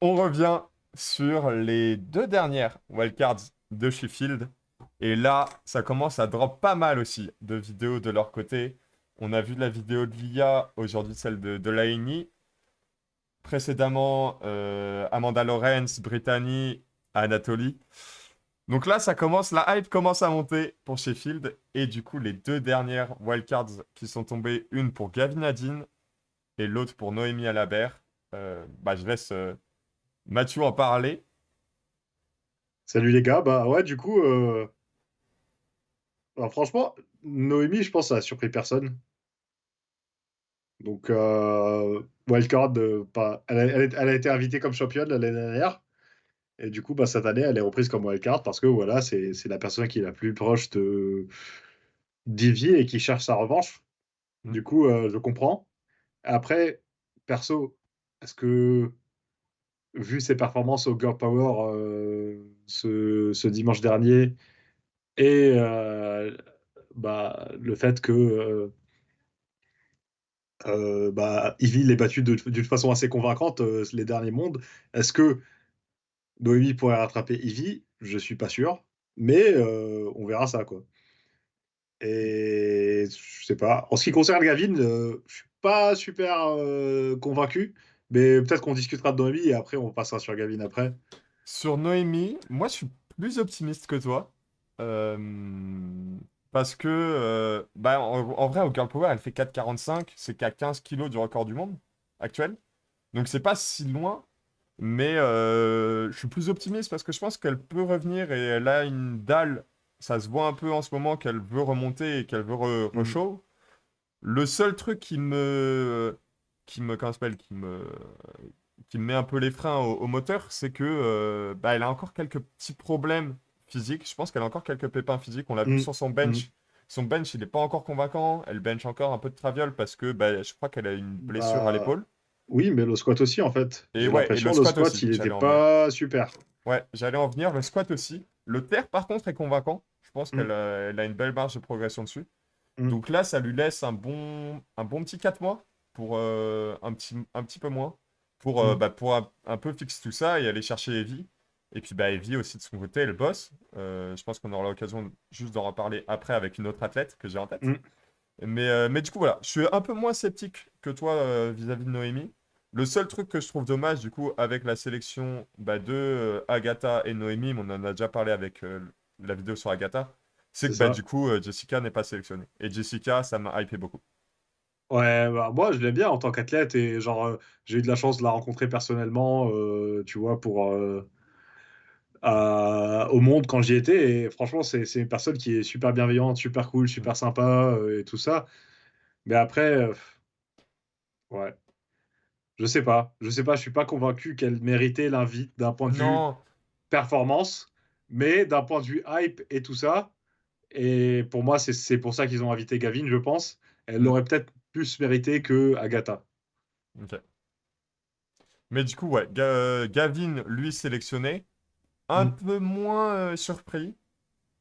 On revient sur les deux dernières wildcards de Sheffield. Et là, ça commence à drop pas mal aussi de vidéos de leur côté. On a vu la vidéo de Lia, aujourd'hui celle de Laini. Précédemment, Amanda Lawrence, Brittany, Anatoly. Donc là, ça commence, la hype commence à monter pour Sheffield. Et du coup, les deux dernières wildcards qui sont tombées, une pour Gavin Adine et l'autre pour Noémie Alabert. Je laisse Mathieu en parler. Salut les gars, bah ouais, du coup, alors franchement, Noémie, je pense, ça a surpris personne. Donc, wildcard, pas... elle a été invitée comme championne l'année dernière. Et du coup, bah, cette année, elle est reprise comme wildcard parce que voilà, c'est la personne qui est la plus proche de d'Ivy et qui cherche sa revanche. Mm. Du coup, je comprends. Après, perso, est-ce que, vu ses performances au Girl Power ce dimanche dernier et le fait que Ivy l'ait battu d'une façon assez convaincante les derniers mondes. Est-ce que Noémie pourrait rattraper Ivy? Je suis pas sûr, mais on verra ça quoi. Et je sais pas. En ce qui concerne Gavin, je suis pas super convaincu, mais peut-être qu'on discutera de Noémie et après on passera sur Gavin après. Sur Noémie, moi je suis plus optimiste que toi. Euh, Parce que, en vrai, au Girl Power, elle fait 4,45. C'est qu'à 15 kilos du record du monde actuel. Donc c'est pas si loin. Mais je suis plus optimiste parce que je pense qu'elle peut revenir et elle a une dalle. Ça se voit un peu en ce moment qu'elle veut remonter et qu'elle veut Mm. re-show. Le seul truc comment ça s'appelle, qui me met un peu les freins au moteur, c'est que elle a encore quelques petits problèmes physiques. Je pense qu'elle a encore quelques pépins physiques. On l'a vu Mm. sur son Mm. bench. Son bench, il n'est pas encore convaincant. Elle bench encore un peu de traviole parce que je crois qu'elle a une blessure à Bah l'épaule. oui, mais le squat aussi en fait. Et J'ai ouais, et le l'impression le squat squat aussi, il était j'allais en venir. pas super. Ouais, j'allais en venir. Le squat aussi. Le terre, par contre, est convaincant. Je pense Mm. qu'elle a une belle marge de progression dessus. Mm. Donc là, ça lui laisse un bon petit 4 mois pour un petit peu moins pour, Mm. pour un peu fixer tout ça et aller chercher Evie. Et puis Evie aussi de son côté, elle bosse. Je pense qu'on aura l'occasion juste d'en reparler après avec une autre athlète que j'ai en tête. Mm. Mais du coup, voilà, je suis un peu moins sceptique que toi vis-à-vis de Noémie. Le seul truc que je trouve dommage, du coup, avec la sélection de Agatha et Noémie, mais on en a déjà parlé avec la vidéo sur Agatha, c'est C'est que du ça. coup, Jessica n'est pas sélectionnée. Et Jessica, ça m'a hypé beaucoup. Ouais, bah, moi je l'aime bien en tant qu'athlète et genre j'ai eu de la chance de la rencontrer personnellement, tu vois, au monde quand j'y étais. Et franchement, c'est une personne qui est super bienveillante, super cool, Mm. super sympa et tout ça. Mais après, ouais, je sais pas, je suis pas convaincu qu'elle méritait l'invite d'un point de vue Non, performance, mais d'un point de vue hype et tout ça. Et pour moi, c'est pour ça qu'ils ont invité Gavin, je pense. Elle mm, l'aurait peut-être plus mérité que Agatha. ok. Mais du coup, ouais, Gavin, lui, sélectionné, un Mm. peu moins surpris.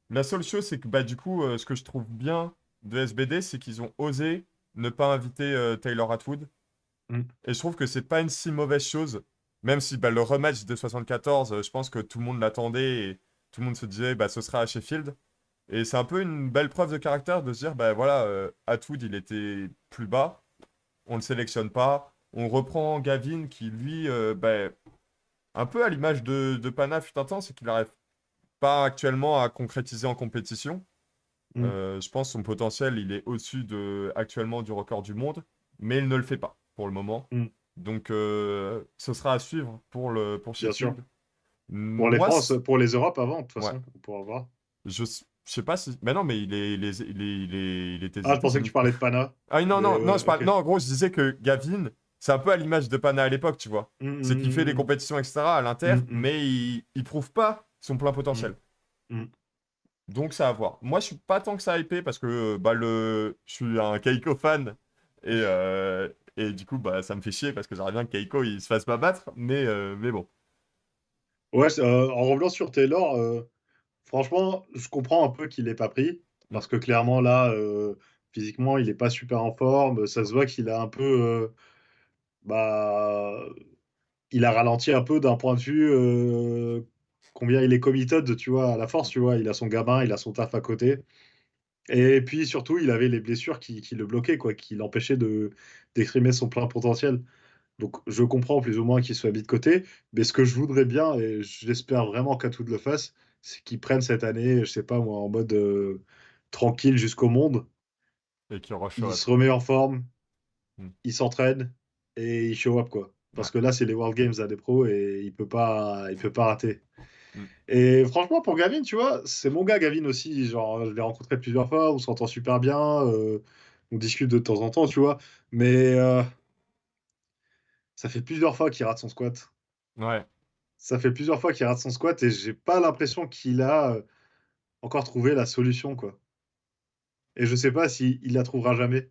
La seule chose, c'est que du coup, ce que je trouve bien de SBD, c'est qu'ils ont osé ne pas inviter Taylor Atwood. Mm. Et je trouve que c'est pas une si mauvaise chose. Même si le rematch de 74, je pense que tout le monde l'attendait et tout le monde se disait ce sera à Sheffield. Et c'est un peu une belle preuve de caractère de se dire voilà, Atwood il était plus bas, on le sélectionne pas. On reprend Gavin qui lui, un peu à l'image de Pana fut un temps, c'est qu'il n'arrive pas actuellement à concrétiser en compétition. Mm. Je pense que son potentiel, il est au-dessus actuellement du record du monde, mais il ne le fait pas pour le moment. Mm. Donc, ce sera à suivre pour Bien sûr. Sheffield. Pour les Moi, France, pour les Europes avant, de toute ouais, façon, on pourra voir. je sais pas si. Mais non, mais il était aux Ah, je pensais que tu États-Unis. parlais de Pana. Ah oui, non, Mais non, non, ok. non, en gros, je disais que Gavin, c'est un peu à l'image de Pana à l'époque, tu vois. Mm, C'est qu'il fait des mm, compétitions, etc. à l'Inter, mm, mm, mais il prouve pas son plein mm, potentiel. mm, mm. Donc ça à voir. Moi, je suis pas tant que ça hypé parce que je suis un Keiko fan et du coup ça me fait chier parce que j'aimerais bien que Keiko il se fasse pas battre, mais bon. Ouais, en revenant sur Taylor, franchement, je comprends un peu qu'il l'ait pas pris. Mm. Parce que clairement, là, physiquement, il est pas super en forme. Ça se voit qu'il a un peu. Bah, il a ralenti un peu d'un point de vue combien il est committed, tu vois, à la force, tu vois. Il a son gamin, il a son taf à côté. Et puis surtout, il avait les blessures qui le bloquaient, quoi, qui l'empêchaient d'exprimer son plein potentiel. Donc je comprends plus ou moins qu'il soit mis de côté, mais ce que je voudrais bien, et j'espère vraiment qu'Atout le fasse, c'est qu'il prenne cette année, je sais pas moi, en mode tranquille jusqu'au monde. Et qui rush Il up. se remet en forme, Mm. il s'entraîne et il show up, quoi. Ouais. Parce que là, c'est les World Games à des pros et il peut pas rater. Mm. Et franchement, pour Gavin, tu vois, c'est mon gars, Gavin aussi. Genre, je l'ai rencontré plusieurs fois, on s'entend super bien, on discute de temps en temps, tu vois. Mais ça fait plusieurs fois qu'il rate son squat. Ouais. Ça fait plusieurs fois qu'il rate son squat et j'ai pas l'impression qu'il a encore trouvé la solution, quoi. Et je sais pas s'il la trouvera jamais.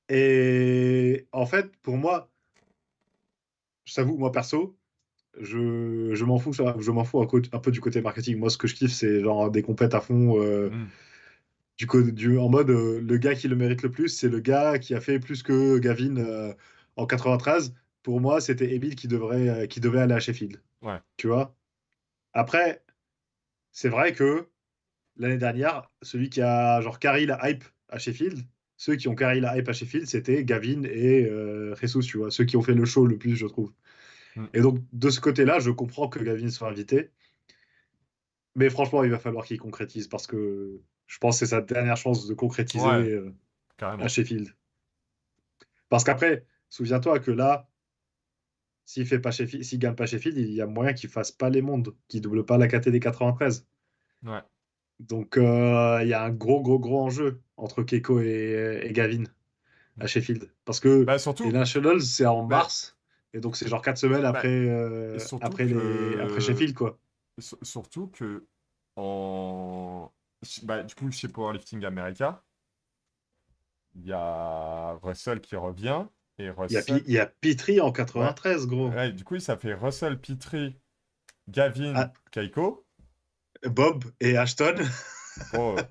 Et en fait, pour moi, je t'avoue, moi perso, je m'en fous, je m'en fous un peu du côté marketing. Moi, ce que je kiffe, c'est genre des compètes à fond, Mm. en mode le gars qui le mérite le plus, c'est le gars qui a fait plus que Gavin en 93. Pour moi, c'était Emile qui devait aller à Sheffield. Ouais. Tu vois? Après, c'est vrai que l'année dernière, celui qui a genre carry la hype à Sheffield, ceux qui ont carry la hype à Sheffield, c'était Gavin et Jesus, tu vois, ceux qui ont fait le show le plus, je trouve. Mm. Et donc, de ce côté-là, je comprends que Gavin soit invité, mais franchement, il va falloir qu'il concrétise parce que je pense que c'est sa dernière chance de Ouais. concrétiser à Carrément. Sheffield. Parce qu'après, souviens-toi que là, s'il fait pas Sheffield, s'il gagne pas Sheffield, il y a moyen qu'il fasse pas les mondes, qu'il double pas la KT des 93. Ouais. Donc, il y a un gros enjeu entre Keiko et Gavin Mm. à Sheffield. Parce que Bah les surtout, Nationals, c'est en bah, mars. Et donc, c'est genre 4 semaines bah, après, et surtout après que, Sheffield, quoi. surtout que en, bah, du coup, chez Powerlifting America, il y a Russell qui revient et Russell, Il y a Pitry en ouais, 93, gros. ouais, du coup, ça fait Russell, Petrie, Gavin, Ah, Keiko. Bob et Ashton, Bon, et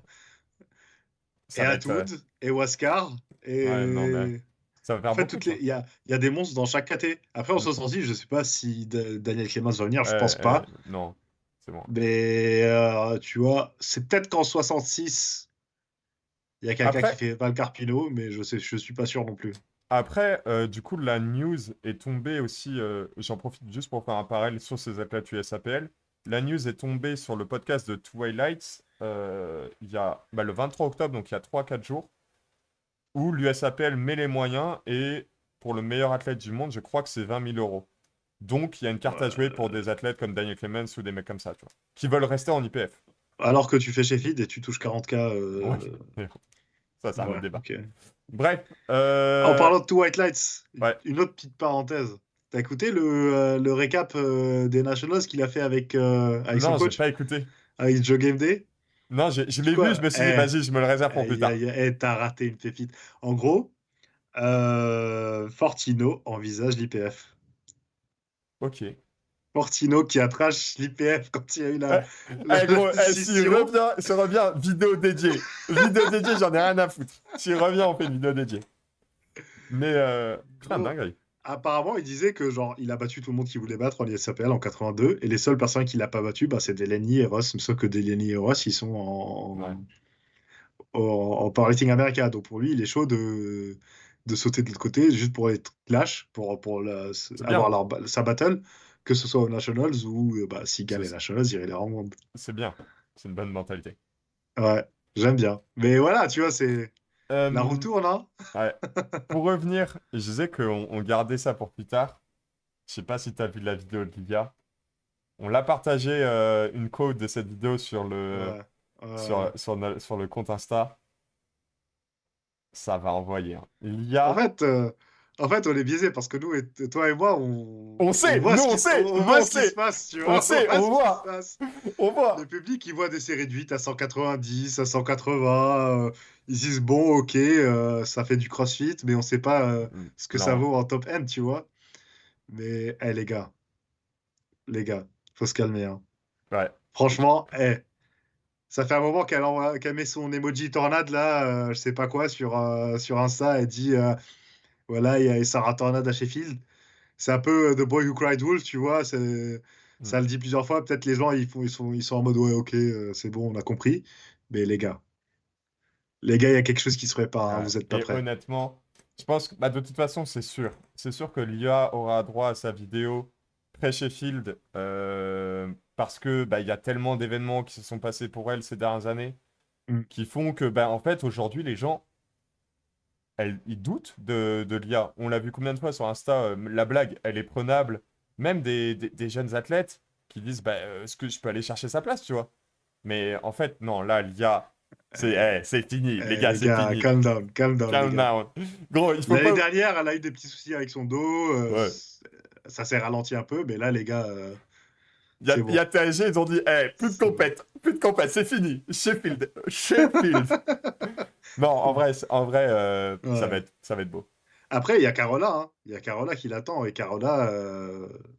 ça va être, Atwood, et Waskar. ouais, non mais Et ça va en faire fait, beaucoup, tu vois. il y a des monstres dans chaque KT. Après, en Mm. 66, je sais pas si Daniel Clemens va venir, je pense Ouais, pas. non, c'est bon. Mais tu vois, c'est peut-être qu'en 66, il y a quelqu'un qui Après, fait Val Carpino, mais je suis pas sûr non plus. Après, du coup, la news est tombée aussi. J'en profite juste pour faire un parallèle sur ces athlètes USAPL. La news est tombée sur le podcast de Twilight il y a bah, le 23 octobre, donc il y a 3 4 jours, où l'USAPL met les moyens et pour le meilleur athlète du monde, je crois que c'est 20 000 euros. Donc il y a une carte à jouer pour des athlètes comme Daniel Clemens ou des mecs comme ça, tu vois, qui veulent rester en IPF. Alors que tu fais Sheffield et tu touches 40K. Ouais, mais bon, ça, c'est un autre Ouais, débat. ok. Bref, En parlant de Two White Lights, ouais. une autre petite parenthèse. T'as écouté le récap des Nationals qu'il a fait avec son Non, j'ai coach, pas écouté. avec Joe Game Day? Non, je C'est l'ai vu, quoi? je me suis dit, vas-y, je me le réserve pour plus tard. T'as raté une pépite. En gros, Fortino envisage l'IPF. Ok. Fortino qui a trash l'IPF quand il y a eu Eh, la gros, décision. s'il revient, vidéo dédiée. Vidéo dédiée, j'en ai rien à foutre. S'il revient, on fait une vidéo dédiée. Mais, putain, Gros, dinguerie. apparemment, il disait que genre il a battu tout le monde qu'il voulait battre en ISAPL en 82 et les seules personnes qu'il n'a pas battues, bah, c'est Delaney et Ross. Sauf que Delaney et Ross, ils sont Ouais, en powerlifting America. Donc pour lui, il est chaud de sauter de l'autre côté juste pour être clash, c'est avoir bien. sa battle, que ce soit aux Nationals ou bah, s'il gagne C'est les Nationals, il irait les rendre. c'est bien. C'est une bonne mentalité. Ouais, j'aime bien. Mais voilà, tu vois, c'est la roue Euh, tourne, hein. ouais. Pour revenir, je disais qu'on gardait ça pour plus tard. Je sais pas si tu as vu la vidéo de Livia. On l'a partagé une quote de cette vidéo sur Ouais. Euh, sur le compte Insta. Ça va envoyer, hein. En Lia, fait, euh, En fait, on est biaisé parce que nous, toi et moi, on on sait, voit nous on sait, on nous voit on ce qui se sait, passe, tu on vois, on sait, voit on ce qui se voit, passe. on Le voit. public, il voit des séries de 8 à 190, à 180. Ils disent, bon, ok, ça fait du crossfit, mais on sait pas ce que ça Non, vaut en top end, tu vois. Mais, les gars, faut se calmer, hein. ouais. Franchement, ça fait un moment qu'elle met son emoji tornade, là, je sais pas quoi, sur Insta, elle dit, voilà, il y a Sarah Tornade à Sheffield. c'est un peu The Boy Who Cried Wolf, tu vois. Mm. Ça le dit plusieurs fois. Peut-être les gens, ils sont en mode, ouais, ok, c'est bon, on a compris. Mais les gars, il y a quelque chose qui se prépare, hein, Ouais. vous n'êtes pas Et prêts. honnêtement, je pense que bah, de toute façon, c'est sûr. C'est sûr que l'IA aura droit à sa vidéo pré-Sheffield parce que bah, il y a tellement d'événements qui se sont passés pour elle ces dernières années Mm. qui font que bah, en fait aujourd'hui les gens ils doutent de l'IA. On l'a vu combien de fois sur Insta, la blague, elle est prenable. Même des jeunes athlètes qui disent bah, est-ce que je peux aller chercher sa place, tu vois? Mais en fait, non, là, l'IA, c'est fini, les gars, Les c'est gars, fini. calm down, les Calm gars. down. Gros, il faut L'année pas. dernière, elle a eu des petits soucis avec son dos. Ouais. Ça s'est ralenti un peu, mais là, les gars, Il y a, c'est il y bon. a TSG, ils ont dit, C'est bon. plus de compète, c'est fini. Sheffield, Sheffield. Non, en vrai, Ouais. ça va être beau. Après, il y a Carola, hein. Il y a Carola qui l'attend. Et Carola,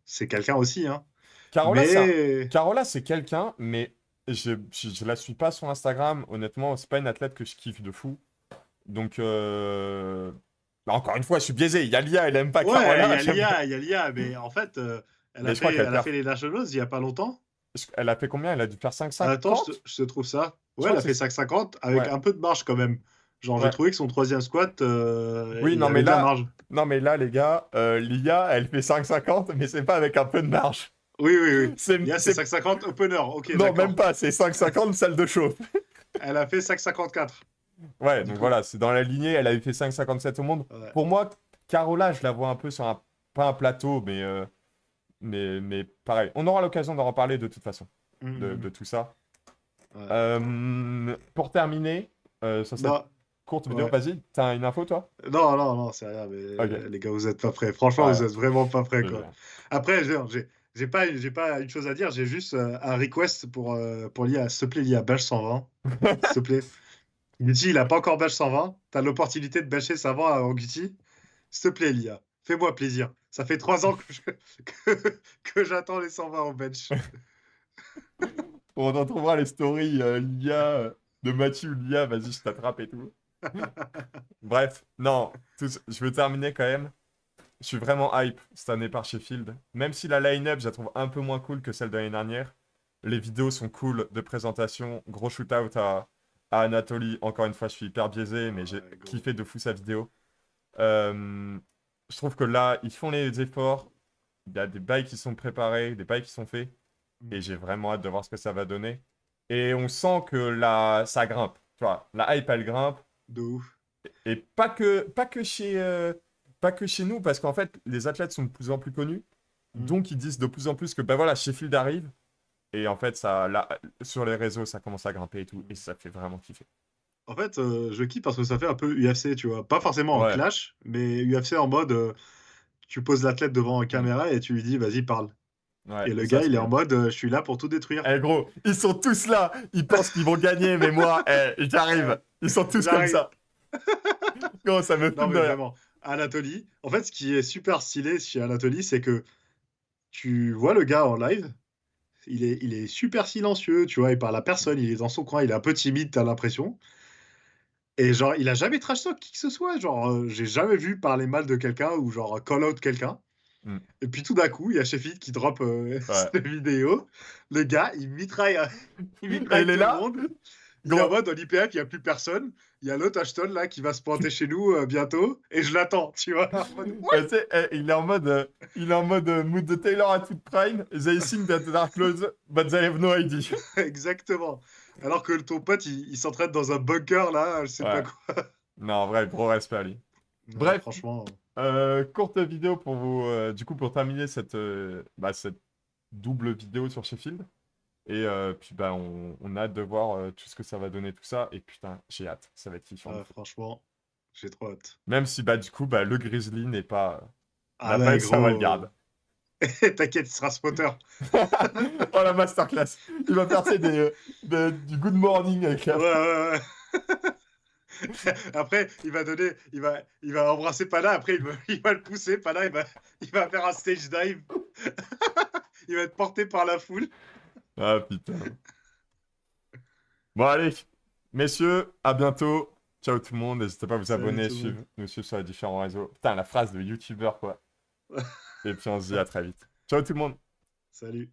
c'est quelqu'un aussi, hein. Carola, Mais Carola, c'est quelqu'un, mais je la suis pas sur Instagram. Honnêtement, c'est pas une athlète que je kiffe de fou. Donc, bah, encore une fois, je suis biaisé. Il y a Lia, elle aime pas ouais, Carola. J'aime pas. Il y a l'IA. Mais en fait, Mais je crois qu'elle elle a fait perd. les Nationals il y a pas longtemps. Elle a fait combien? Elle a dû faire Attends, 5,50? je te trouve ça. Je Ouais, crois elle que a fait c'est. 5,50 avec Ouais, un peu de marge quand même. Genre, j'ai ouais. trouvé que son troisième squat, Oui, il y non, avait mais de la là, marge. non, mais là, les gars, l'IA, elle fait 5,50, mais c'est pas avec un peu de marge. Oui, oui, oui. L'IA, c'est C'est... 5,50 opener. Ok, Non, même d'accord. pas, c'est 5,50 salle de chauffe. Elle a fait 5,54 Ouais, du donc coup. voilà, c'est dans la lignée, elle avait fait 5,57 au monde. Ouais. Pour moi, Carola, je la vois un peu sur un, pas un plateau, mais pareil. On aura l'occasion d'en reparler de toute façon, de Mhm. tout ça. Ouais. Pour terminer, sur cette Non, courte vidéo, ouais. vas-y, t'as une info, toi? Non, non, non, c'est rien, Ok, mais les gars, vous êtes pas prêts. Franchement, vous ouais, êtes vraiment pas prêts, c'est quoi. bien. Après, j'ai pas une chose à dire, j'ai juste un request pour l'IA. S'il te plaît, l'IA, bâche 120. S'il te plaît. Guti, il a pas encore bâche 120. T'as l'opportunité de bâcher 120 avant Guti. S'il te plaît, l'IA. Fais-moi plaisir. Ça fait 3 ans que j'attends les 120 au bench. On en trouvera les stories l'IA de Mathieu ou l'IA, vas-y, je t'attrape et tout. Bref, non, je veux terminer quand même. Je suis vraiment hype cette année par Sheffield. Même si la line-up, je la trouve un peu moins cool que celle de l'année dernière. Les vidéos sont cool de présentation. Gros shootout à Anatoly. Encore une fois, je suis hyper biaisé, mais j'ai Ouais, gros. kiffé de fou sa vidéo. Je trouve que là, ils font les efforts. Il y a des bails qui sont préparés, des bails qui sont faits. Et j'ai vraiment hâte de voir ce que ça va donner. Et on sent que là, ça grimpe. Tu vois, la hype, elle grimpe. De ouf. Et pas que chez nous, parce qu'en fait, les athlètes sont de plus en plus connus. Mm. Donc, ils disent de plus en plus que, bah voilà, Sheffield arrive. Et en fait, ça, là, sur les réseaux, ça commence à grimper et tout. Et ça fait vraiment kiffer. En fait, je kiffe parce que ça fait un peu UFC, tu vois. Pas forcément en Ouais, clash, mais UFC en mode, tu poses l'athlète devant une mm, caméra et tu lui dis, vas-y, parle. ouais, Et le et ça, gars, c'est il est en bien. mode, je suis là pour tout détruire. Eh gros, ils sont tous là. Ils pensent qu'ils vont gagner, mais moi, Euh, j'arrive. Ils sont tous comme J'arrive. ça. Gros, ça me Non, fume de mais rire. vraiment. Anatoly, en fait, ce qui est super stylé chez Anatoly, c'est que tu vois le gars en live, il est super silencieux, tu vois, il parle à personne, il est dans son coin, il est un peu timide, t'as l'impression. Et genre, il a jamais trash talk qui que ce soit. Genre, j'ai jamais vu parler mal de quelqu'un ou genre call out quelqu'un. Mm, Et puis tout d'un coup, il y a Sheffield qui drop ouais. cette vidéo. Le gars, il Et mitraille il est tout le là. monde. Il est en Gros, mode, en IPF, il n'y a plus personne. Il y a l'autre Ashton là qui va se pointer chez nous bientôt. Et je l'attends, tu vois. En mode, what. tu sais, il est en mode mood de Taylor at foot prime. They think that they are close, but they have no idea. Exactement. Alors que ton pote, il s'entraîne dans un bunker là, je sais pas Ouais. quoi. Non, en vrai, gros respect à lui. Ouais, Bref, franchement. courte vidéo pour vous, du coup, pour terminer cette double vidéo sur Sheffield. Et puis, bah, on a hâte de voir tout ce que ça va donner, tout ça. Et putain, j'ai hâte. Ça va être kiffant de fou. Franchement, j'ai trop hâte. Même si, bah, du coup, bah, le Grizzly Ah n'a pas ouais, eu sa gros. wildcard. T'inquiète, il sera spotter. Oh, la masterclass. Il va faire, tu sais, du good morning avec Ouais, la... ouais, ouais. Après, il va embrasser Pana. Après, il va le pousser. Pana, il va faire un stage dive. Il va être porté par la foule. Ah, putain. Bon, allez, messieurs, à bientôt. Ciao tout le monde. N'hésitez pas à vous Salut abonner, tout le monde. nous suivre sur les différents réseaux. Putain, la phrase de youtubeur, quoi. Et puis on se dit à très vite. Ciao tout le monde! Salut.